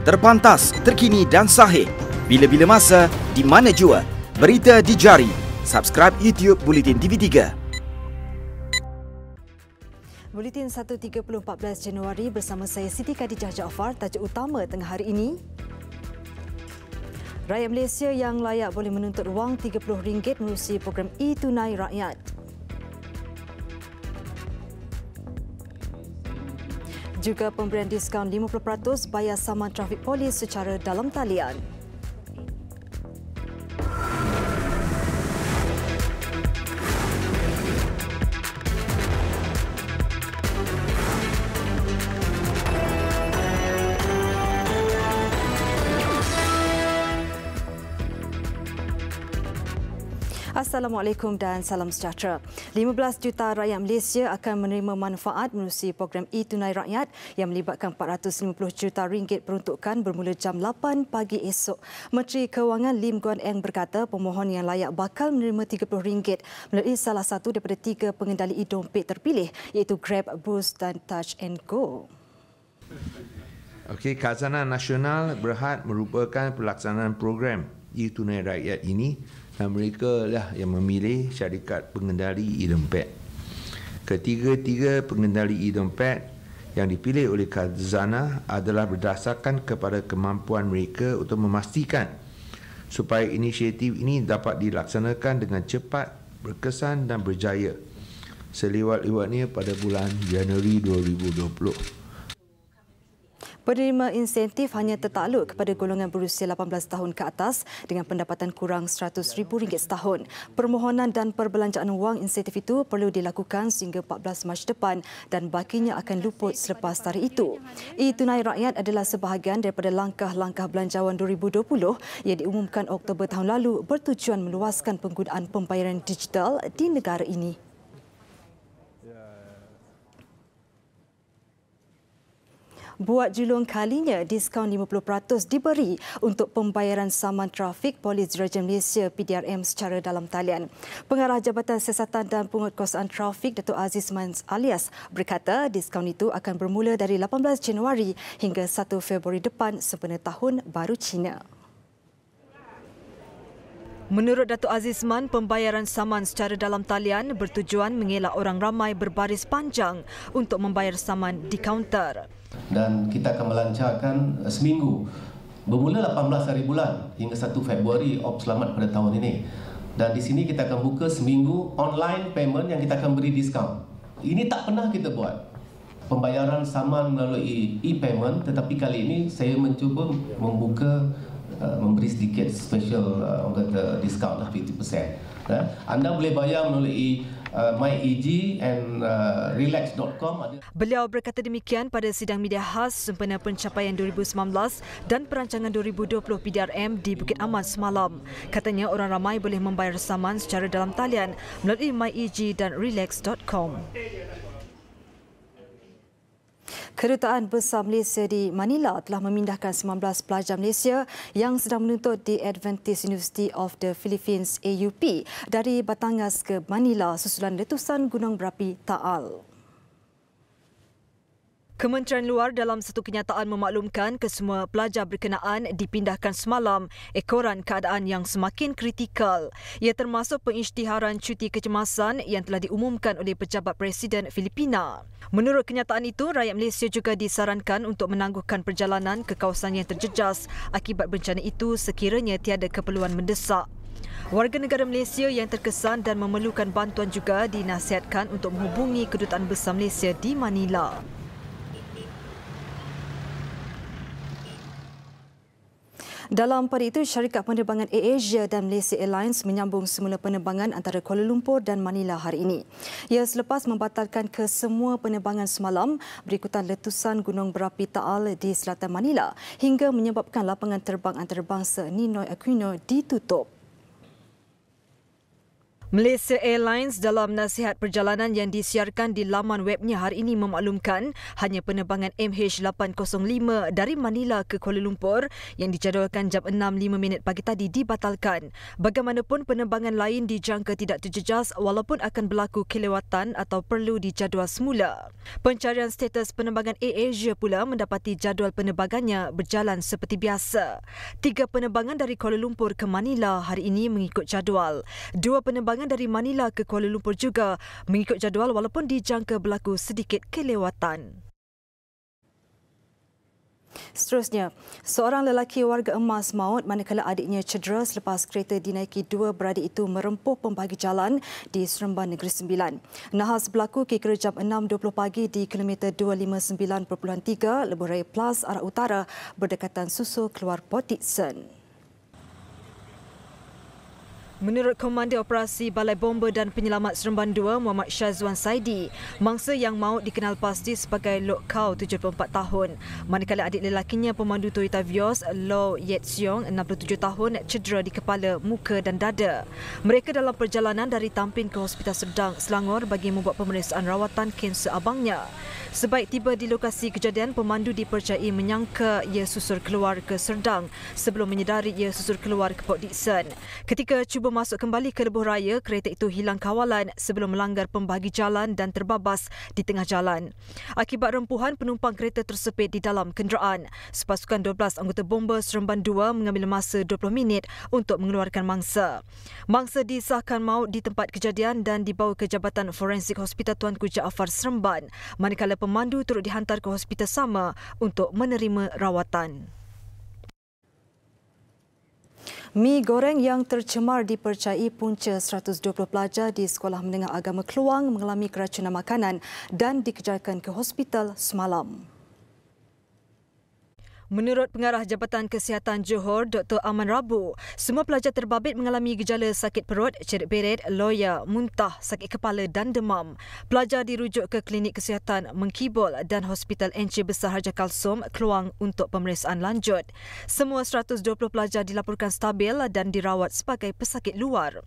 Terpantas, terkini dan sahih. Bila-bila masa, di mana jua. Berita di jari. Subscribe YouTube Buletin TV3. Buletin 1.30 14 Januari bersama saya Siti Khadijah Jaafar. Tajuk utama tengah hari ini. Rakyat Malaysia yang layak boleh menuntut wang RM30 menerusi program e-Tunai Rakyat. Juga pemberian diskaun 50% bayar saman trafik polis secara dalam talian. Assalamualaikum dan salam sejahtera. 15 juta rakyat Malaysia akan menerima manfaat menerusi program e-Tunai Rakyat yang melibatkan 450 juta ringgit peruntukan bermula jam 8 pagi esok. Menteri Kewangan Lim Guan Eng berkata pemohon yang layak bakal menerima RM30 melalui salah satu daripada 3 pengendali e-dompet terpilih iaitu Grab, Boost dan Touch & Go. Okey, Khazanah Nasional Berhad merupakan pelaksanaan program e-Tunai Rakyat ini dan mereka lah yang memilih syarikat pengendali e-dompet. Ketiga-tiga pengendali e-dompet yang dipilih oleh Khazanah adalah berdasarkan kepada kemampuan mereka untuk memastikan supaya inisiatif ini dapat dilaksanakan dengan cepat, berkesan dan berjaya selewat-lewatnya pada bulan Januari 2020. Penerima insentif hanya tertakluk kepada golongan berusia 18 tahun ke atas dengan pendapatan kurang RM100,000 setahun. Permohonan dan perbelanjaan wang insentif itu perlu dilakukan sehingga 14 Mac depan dan bakinya akan luput selepas tarikh itu. E-Tunai Rakyat adalah sebahagian daripada langkah-langkah belanjawan 2020 yang diumumkan Oktober tahun lalu bertujuan meluaskan penggunaan pembayaran digital di negara ini. Buat julung kalinya, diskaun 50% diberi untuk pembayaran saman trafik Polis Diraja Malaysia PDRM secara dalam talian. Pengarah Jabatan Siasatan dan Penguatkuasaan Trafik Datuk Aziz Man Alias berkata diskaun itu akan bermula dari 18 Januari hingga 1 Februari depan sempena Tahun Baru Cina. Menurut Datuk Aziz Man, pembayaran saman secara dalam talian bertujuan mengelak orang ramai berbaris panjang untuk membayar saman di kaunter. Dan kita akan melancarkan seminggu bermula 18 hari bulan hingga 1 Februari op selamat pada tahun ini. Dan di sini kita akan buka seminggu online payment yang kita akan beri diskaun. Ini tak pernah kita buat. Pembayaran saman melalui e-payment, tetapi kali ini saya mencuba membuka memberi sedikit special diskaun lah 50%. Anda boleh bayar melalui MyEG and relax.com. Beliau berkata demikian pada sidang media khas sempena pencapaian 2019 dan perancangan 2020 PDRM di Bukit Aman semalam. Katanya orang ramai boleh membayar saman secara dalam talian melalui MyEG dan relax.com. Kedutaan Besar Malaysia di Manila telah memindahkan 19 pelajar Malaysia yang sedang menuntut di Adventist University of the Philippines AUP dari Batangas ke Manila susulan letusan gunung berapi Taal. Kementerian Luar dalam satu kenyataan memaklumkan kesemua pelajar berkenaan dipindahkan semalam ekoran keadaan yang semakin kritikal. Ia termasuk pengisytiharan cuti kecemasan yang telah diumumkan oleh Pejabat Presiden Filipina. Menurut kenyataan itu, rakyat Malaysia juga disarankan untuk menangguhkan perjalanan ke kawasan yang terjejas akibat bencana itu sekiranya tiada keperluan mendesak. Warga negara Malaysia yang terkesan dan memerlukan bantuan juga dinasihatkan untuk menghubungi Kedutaan Besar Malaysia di Manila. Dalam pada itu, syarikat penerbangan AirAsia dan Malaysia Airlines menyambung semula penerbangan antara Kuala Lumpur dan Manila hari ini. Ia selepas membatalkan kesemua penerbangan semalam berikutan letusan gunung berapi Taal di selatan Manila hingga menyebabkan lapangan terbang antarabangsa Ninoy Aquino ditutup. Malaysia Airlines dalam nasihat perjalanan yang disiarkan di laman webnya hari ini memaklumkan hanya penerbangan MH805 dari Manila ke Kuala Lumpur yang dijadualkan jam 6.05 pagi tadi dibatalkan. Bagaimanapun penerbangan lain dijangka tidak terjejas walaupun akan berlaku kelewatan atau perlu dijadual semula. Pencarian status penerbangan AirAsia pula mendapati jadual penerbangannya berjalan seperti biasa. 3 penerbangan dari Kuala Lumpur ke Manila hari ini mengikut jadual. 2 penerbangan dari Manila ke Kuala Lumpur juga mengikut jadual walaupun dijangka berlaku sedikit kelewatan. Seterusnya, seorang lelaki warga Emas maut manakala adiknya cedera selepas kereta dinaiki 2 beradik itu merempuh pembagi jalan di Seremban Negeri Sembilan. Nahas berlaku kira jam 6.20 pagi di kilometer 259.3 Lebuh Raya Plus arah utara berdekatan susul keluar Port Dickson. Menurut Komander Operasi Balai Bomba dan Penyelamat Seremban 2, Muhammad Syazwan Saidi, mangsa yang maut dikenal pasti sebagai Lok Kau, 74 tahun. Manakala adik lelakinya pemandu Toyota Vios, Low Yet Siong, 67 tahun, cedera di kepala, muka dan dada. Mereka dalam perjalanan dari Tampin ke Hospital Serdang, Selangor bagi membuat pemeriksaan rawatan kanser abangnya. Sebaik tiba di lokasi kejadian, pemandu dipercayai menyangka ia susur keluar ke Serdang sebelum menyedari ia susur keluar ke Port Dickson. Ketika cuba masuk kembali ke Lebuh Raya, kereta itu hilang kawalan sebelum melanggar pembagi jalan dan terbabas di tengah jalan. Akibat rempuhan, penumpang kereta tersepit di dalam kenderaan. Sepasukan 12 anggota bomba Seremban 2 mengambil masa 20 minit untuk mengeluarkan mangsa. Mangsa disahkan maut di tempat kejadian dan dibawa ke Jabatan Forensik Hospital Tuanku Jaafar Seremban, manakala pemandu turut dihantar ke hospital sama untuk menerima rawatan. Mi goreng yang tercemar dipercayai punca 120 pelajar di Sekolah Menengah Agama Keluang mengalami keracunan makanan dan dikejarkan ke hospital semalam. Menurut Pengarah Jabatan Kesihatan Johor, Dr. Aman Rabu, semua pelajar terbabit mengalami gejala sakit perut, cerit beret, loya, muntah, sakit kepala dan demam. Pelajar dirujuk ke Klinik Kesihatan Mengkibul dan Hospital Encik Besar Haji Kalsum, Keluang untuk pemeriksaan lanjut. Semua 120 pelajar dilaporkan stabil dan dirawat sebagai pesakit luar.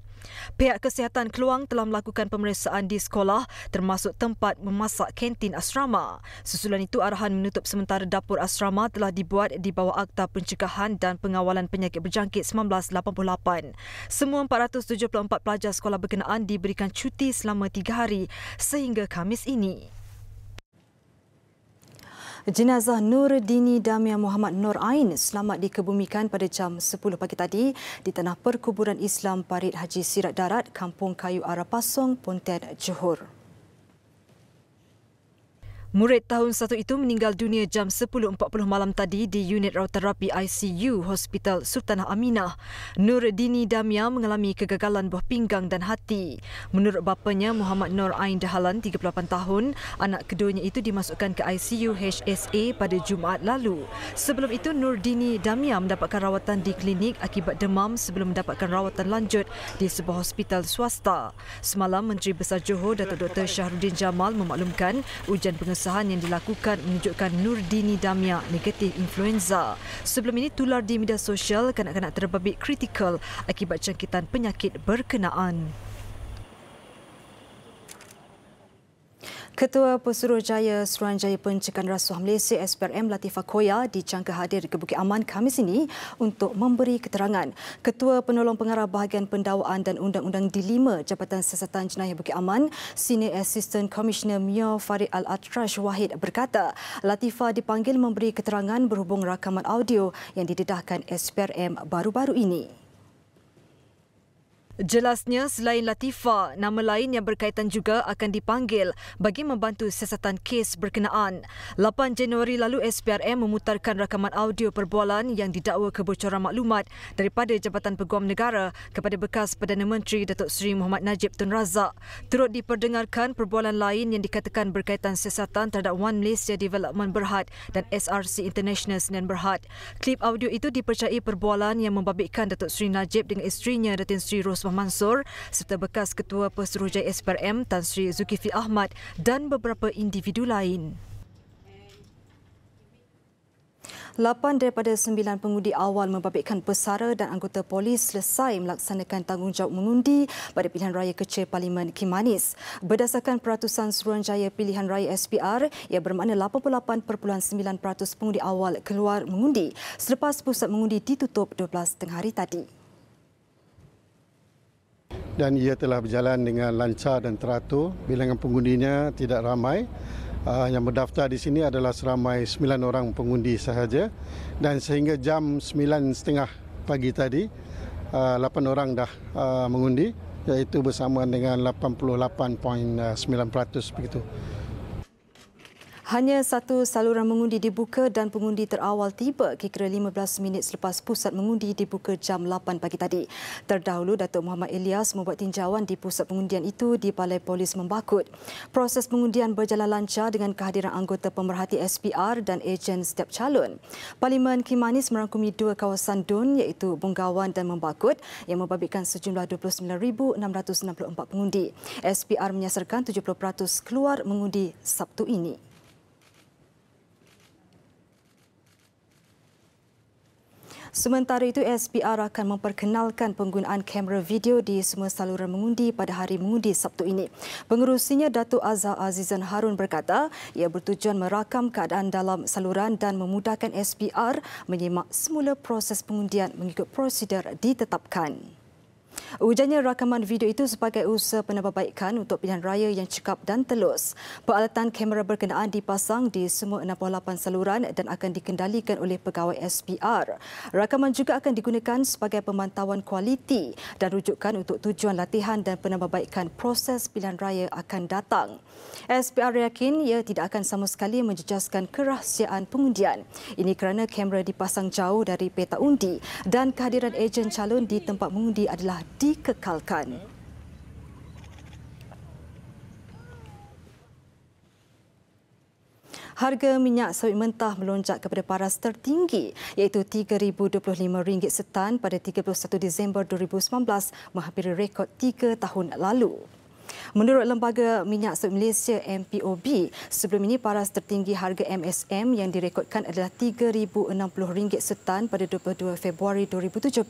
Pihak Kesihatan Keluang telah melakukan pemeriksaan di sekolah termasuk tempat memasak kantin asrama. Susulan itu, arahan menutup sementara dapur asrama telah dibuat di bawah Akta Pencegahan dan Pengawalan Penyakit Berjangkit 1988. Semua 474 pelajar sekolah berkenaan diberikan cuti selama 3 hari sehingga Khamis ini. Jenazah Nur Dini Damia Muhammad Nur Ain selamat dikebumikan pada jam 10 pagi tadi di Tanah Perkuburan Islam Parit Haji Sirat Darat, Kampung Kayu Arah Pasong, Pontian, Johor. Murid tahun 1 itu meninggal dunia jam 10.40 malam tadi di unit rawat terapi ICU Hospital Sultanah Aminah. Nur Dini Damia mengalami kegagalan buah pinggang dan hati. Menurut bapanya Muhammad Nur Ain Dahalan, 38 tahun, anak keduanya itu dimasukkan ke ICU HSA pada Jumaat lalu. Sebelum itu, Nur Dini Damia mendapatkan rawatan di klinik akibat demam sebelum mendapatkan rawatan lanjut di sebuah hospital swasta. Semalam, Menteri Besar Johor Datuk Dr. Shahruddin Jamal memaklumkan ujian pengesahan yang dilakukan menunjukkan Nur Dini Damia negatif influenza. Sebelum ini tular di media sosial kanak-kanak terbabit kritikal akibat jangkitan penyakit berkenaan. Ketua Pesuruhjaya Suruhanjaya Pencegahan Rasuah Malaysia SPRM Latifah Koya dijangka hadir ke Bukit Aman Khamis ini untuk memberi keterangan. Ketua Penolong Pengarah Bahagian Pendakwaan dan Undang-Undang di 5 Jabatan Siasatan Jenayah Bukit Aman, Senior Assistant Commissioner Mio Farid Al-Atrash Wahid berkata, Latifah dipanggil memberi keterangan berhubung rakaman audio yang didedahkan SPRM baru-baru ini. Jelasnya, selain Latifah, nama lain yang berkaitan juga akan dipanggil bagi membantu siasatan kes berkenaan. 8 Januari lalu, SPRM memutarkan rakaman audio perbualan yang didakwa kebocoran maklumat daripada Jabatan Peguam Negara kepada bekas Perdana Menteri Datuk Seri Muhammad Najib Tun Razak. Turut diperdengarkan perbualan lain yang dikatakan berkaitan siasatan terhadap One Malaysia Development Berhad dan SRC International Sdn Berhad. Klip audio itu dipercayai perbualan yang membabitkan Datuk Seri Najib dengan isterinya Datin Seri Rosmah Mansor serta bekas Ketua Pesuruhjaya SPRM Tan Sri Zulkifli Ahmad dan beberapa individu lain. 8 daripada 9 pengundi awal membabitkan pesara dan anggota polis selesai melaksanakan tanggungjawab mengundi pada pilihan raya kecil Parlimen Kimanis. Berdasarkan peratusan Suruhanjaya Pilihan Raya SPR, ia bermakna 88.9% pengundi awal keluar mengundi selepas pusat mengundi ditutup 12 tengah hari tadi. Dan ia telah berjalan dengan lancar dan teratur. Bilangan pengundinya tidak ramai. Yang berdaftar di sini adalah seramai 9 orang pengundi sahaja, dan sehingga jam 9.30 pagi tadi 8 orang dah mengundi, iaitu bersamaan dengan 88.9% begitu. Hanya satu saluran mengundi dibuka dan pengundi terawal tiba kira-kira 15 minit selepas pusat mengundi dibuka jam 8 pagi tadi. Terdahulu, Datuk Muhammad Ilyas membuat tinjauan di pusat pengundian itu di Balai Polis Membakut. Proses pengundian berjalan lancar dengan kehadiran anggota pemerhati SPR dan ejen setiap calon. Parlimen Kimanis merangkumi dua kawasan DUN iaitu Bunggawan dan Membakut yang membabitkan sejumlah 29,664 pengundi. SPR menyasarkan 70% keluar mengundi Sabtu ini. Sementara itu, SPR akan memperkenalkan penggunaan kamera video di semua saluran mengundi pada hari mengundi Sabtu ini. Pengerusinya, Datuk Azhar Azizan Harun berkata, ia bertujuan merakam keadaan dalam saluran dan memudahkan SPR menyimak semula proses pengundian mengikut prosedur ditetapkan. Ujarnya rakaman video itu sebagai usaha penambahbaikan untuk pilihan raya yang cekap dan telus. Peralatan kamera berkenaan dipasang di semua 68 saluran dan akan dikendalikan oleh pegawai SPR. Rakaman juga akan digunakan sebagai pemantauan kualiti dan rujukan untuk tujuan latihan dan penambahbaikan proses pilihan raya akan datang. SPR yakin ia tidak akan sama sekali menjejaskan kerahsiaan pengundian. Ini kerana kamera dipasang jauh dari peta undi dan kehadiran ejen calon di tempat mengundi adalah dikekalkan. Harga minyak sawit mentah melonjak kepada paras tertinggi iaitu RM3,025 setan pada 31 Disember 2019, menghampiri rekod 3 tahun lalu. Menurut Lembaga Minyak Sawit Malaysia MPOB, sebelum ini paras tertinggi harga MSM yang direkodkan adalah RM3,060 setan pada 22 Februari 2017.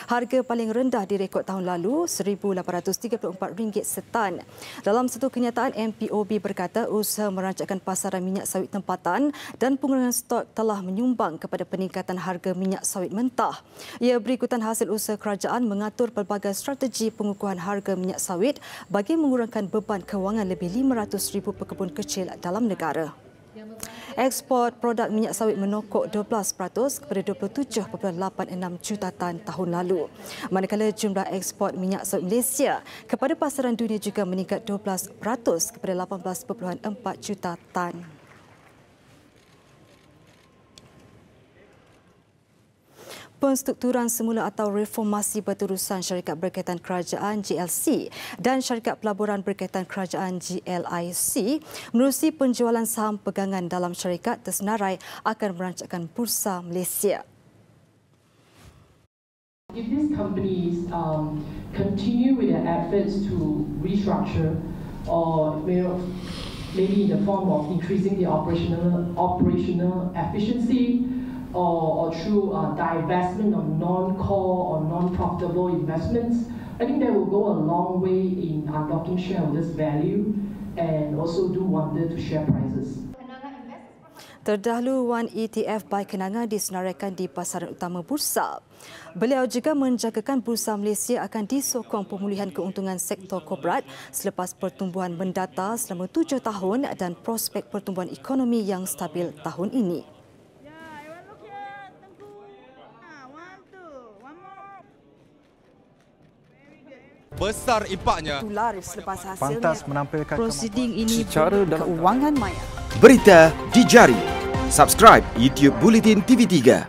Harga paling rendah direkod tahun lalu RM1,834 setan. Dalam satu kenyataan, MPOB berkata usaha merancangkan pasaran minyak sawit tempatan dan pengurangan stok telah menyumbang kepada peningkatan harga minyak sawit mentah. Ia berikutan hasil usaha kerajaan mengatur pelbagai strategi pengukuhan harga minyak sawit bagi mengurangkan beban kewangan lebih 500,000 pekebun kecil dalam negara. Ekspor produk minyak sawit menokok 12% kepada 27.86 juta tan tahun lalu. Manakala jumlah ekspor minyak sawit Malaysia kepada pasaran dunia juga meningkat 12% kepada 18.4 juta tan. Penstrukturan semula atau reformasi berterusan syarikat berkaitan kerajaan GLC dan syarikat pelaburan berkaitan kerajaan GLIC menerusi penjualan saham pegangan dalam syarikat tersenarai akan merancangkan Bursa Malaysia. If these companies continue with their efforts to restructure or maybe in the form of increasing the operational efficiency, or through divestment of non-core or non-profitable investments, I think that will go a long way in unlocking shareholders' value and also do wonder to share prices. Terdahulu, Wan ETF Buy Kenanga disenaraikan di pasaran utama bursa. Beliau juga menjagakan Bursa Malaysia akan disokong pemulihan keuntungan sektor korporat selepas pertumbuhan mendata selama 7 tahun dan prospek pertumbuhan ekonomi yang stabil tahun ini. Besar impaknya. Selepas hasilnya, pantas menampilkan prosiding ini secara dalam keuangan maya. Berita di jari. Subscribe YouTube Bulletin TV3.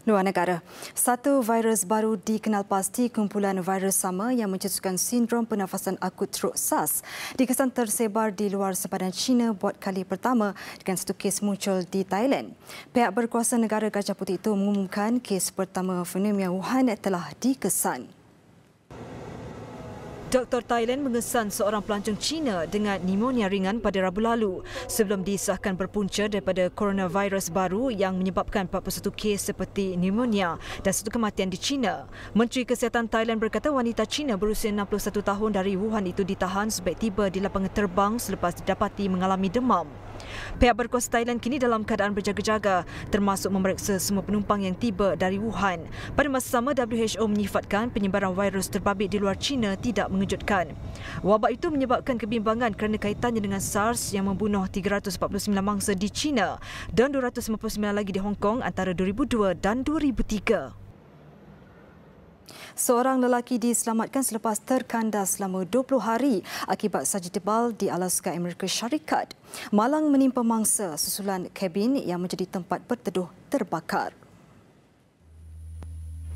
Luar negara. Satu virus baru dikenal pasti kumpulan virus sama yang mencetuskan sindrom pernafasan akut teruk SARS dikesan tersebar di luar sempadan China buat kali pertama dengan satu kes muncul di Thailand. Pihak berkuasa negara Gajah Putih itu mengumumkan kes pertama fenomena Wuhan telah dikesan. Doktor Thailand mengesan seorang pelancong Cina dengan pneumonia ringan pada Rabu lalu sebelum disahkan berpunca daripada coronavirus baru yang menyebabkan 41 kes seperti pneumonia dan 1 kematian di China. Menteri Kesihatan Thailand berkata wanita Cina berusia 61 tahun dari Wuhan itu ditahan sebaik tiba di lapangan terbang selepas didapati mengalami demam. Pihak berkuasa Thailand kini dalam keadaan berjaga-jaga termasuk memeriksa semua penumpang yang tiba dari Wuhan. Pada masa sama, WHO menyifatkan penyebaran virus terbabit di luar China tidak mengejutkan. Wabak itu menyebabkan kebimbangan kerana kaitannya dengan SARS yang membunuh 349 mangsa di China dan 259 lagi di Hong Kong antara 2002 dan 2003. Seorang lelaki diselamatkan selepas terkandas selama 20 hari akibat salji tebal di Alaska, Amerika Syarikat. Malang menimpa mangsa susulan kabin yang menjadi tempat berteduh terbakar.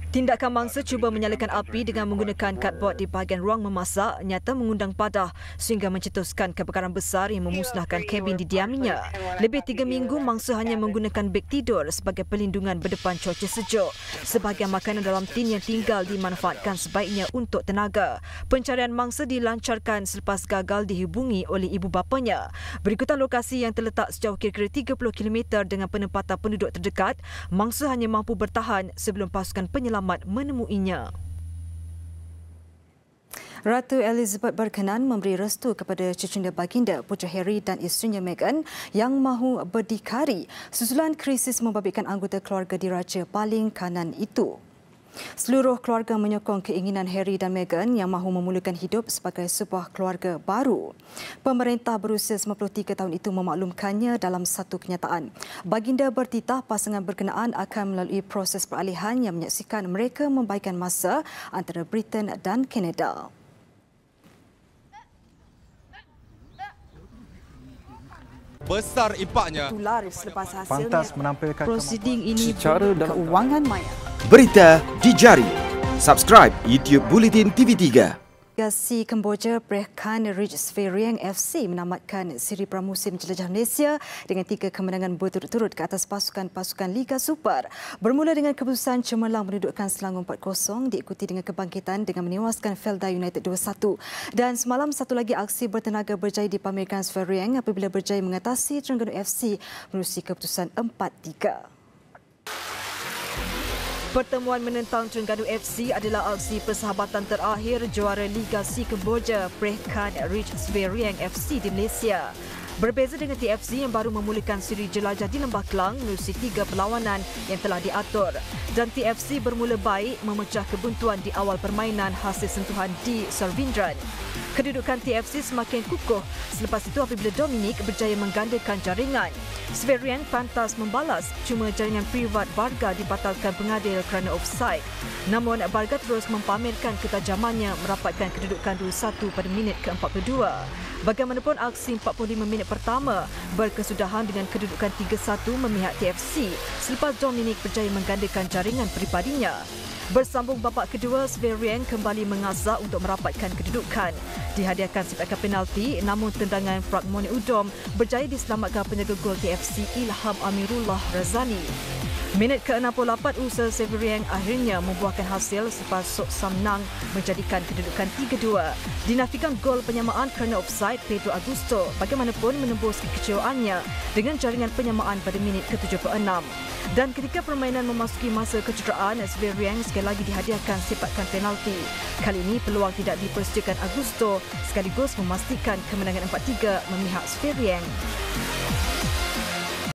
Tindakan mangsa cuba menyalakan api dengan menggunakan kadbot di bahagian ruang memasak nyata mengundang padah sehingga mencetuskan kebakaran besar yang memusnahkan kabin didiaminya. Lebih 3 minggu mangsa hanya menggunakan beg tidur sebagai perlindungan berdepan cuaca sejuk. Sebahagian makanan dalam tin yang tinggal dimanfaatkan sebaiknya untuk tenaga. Pencarian mangsa dilancarkan selepas gagal dihubungi oleh ibu bapanya. Berikutan lokasi yang terletak sejauh kira-kira 30 km dengan penempatan penduduk terdekat, mangsa hanya mampu bertahan sebelum pasukan penyelamat menemuinya. Ratu Elizabeth berkenan memberi restu kepada cucunda baginda Putera Harry dan isterinya Meghan yang mahu berdikari susulan krisis membabitkan anggota keluarga diraja paling kanan itu. Seluruh keluarga menyokong keinginan Harry dan Meghan yang mahu memulakan hidup sebagai sebuah keluarga baru. Pemerintah berusia 93 tahun itu memaklumkannya dalam satu kenyataan. Baginda bertitah pasangan berkenaan akan melalui proses peralihan yang menyaksikan mereka membaikan masa antara Britain dan Kanada. Besar impaknya. Tular selepas hasilnya. Pantas menampilkan prosiding ini secara dalam keuangan maya. Berita di jari. Subscribe YouTube Bulletin TV3. Delegasi Kemboja Berhad Ridge Sverieng FC menamatkan siri pramusim jelajah Malaysia dengan 3 kemenangan berturut-turut ke atas pasukan-pasukan Liga Super. Bermula dengan keputusan cemerlang mendudukkan Selangor 4-0 diikuti dengan kebangkitan dengan menewaskan Felda United 2-1. Dan semalam satu lagi aksi bertenaga berjaya dipamerkan Sverieng apabila berjaya mengatasi Terengganu FC menerusi keputusan 4-3. Pertemuan menentang Terengganu FC adalah aksi persahabatan terakhir juara Liga C Kemboja Berhad Ridge Sverieng FC di Malaysia. Berbeza dengan TFC yang baru memulakan siri jelajah di Lembah Kelang menerusi 3 perlawanan yang telah diatur. Dan TFC bermula baik memecah kebuntuan di awal permainan hasil sentuhan di Sarvindran. Kedudukan TFC semakin kukuh selepas itu apabila Dominic berjaya menggandakan jaringan. Sverieng pantas membalas, cuma jaringan privat Barga dibatalkan pengadil kerana offside. Namun Barga terus mempamerkan ketajamannya merapatkan kedudukan 2-1 pada minit ke-42. Bagaimanapun aksi 45 minit pertama berkesudahan dengan kedudukan 3-1 memihak TFC selepas Dominic berjaya menggandakan jaringan peribadinya. Bersambung babak kedua, Sverieng kembali mengasak untuk merapatkan kedudukan. Dihadiahkan sepakan penalti, namun tendangan Pragmoni Udom berjaya diselamatkan penjaga gol TFC Ilham Amirullah Razani. Minit ke-68 usaha Sverieng akhirnya membuahkan hasil selepas Sok Samnang menjadikan kedudukan 3-2. Dinafikan gol penyamaan kerana offside Pedro Augusto bagaimanapun menembus kekecewaannya dengan jaringan penyamaan pada minit ke-76. Dan ketika permainan memasuki masa kecederaan, Sverieng sekali lagi dihadiahkan sepakan penalti. Kali ini peluang tidak dipersediakan Augusto sekaligus memastikan kemenangan 4-3 memihak Sverieng.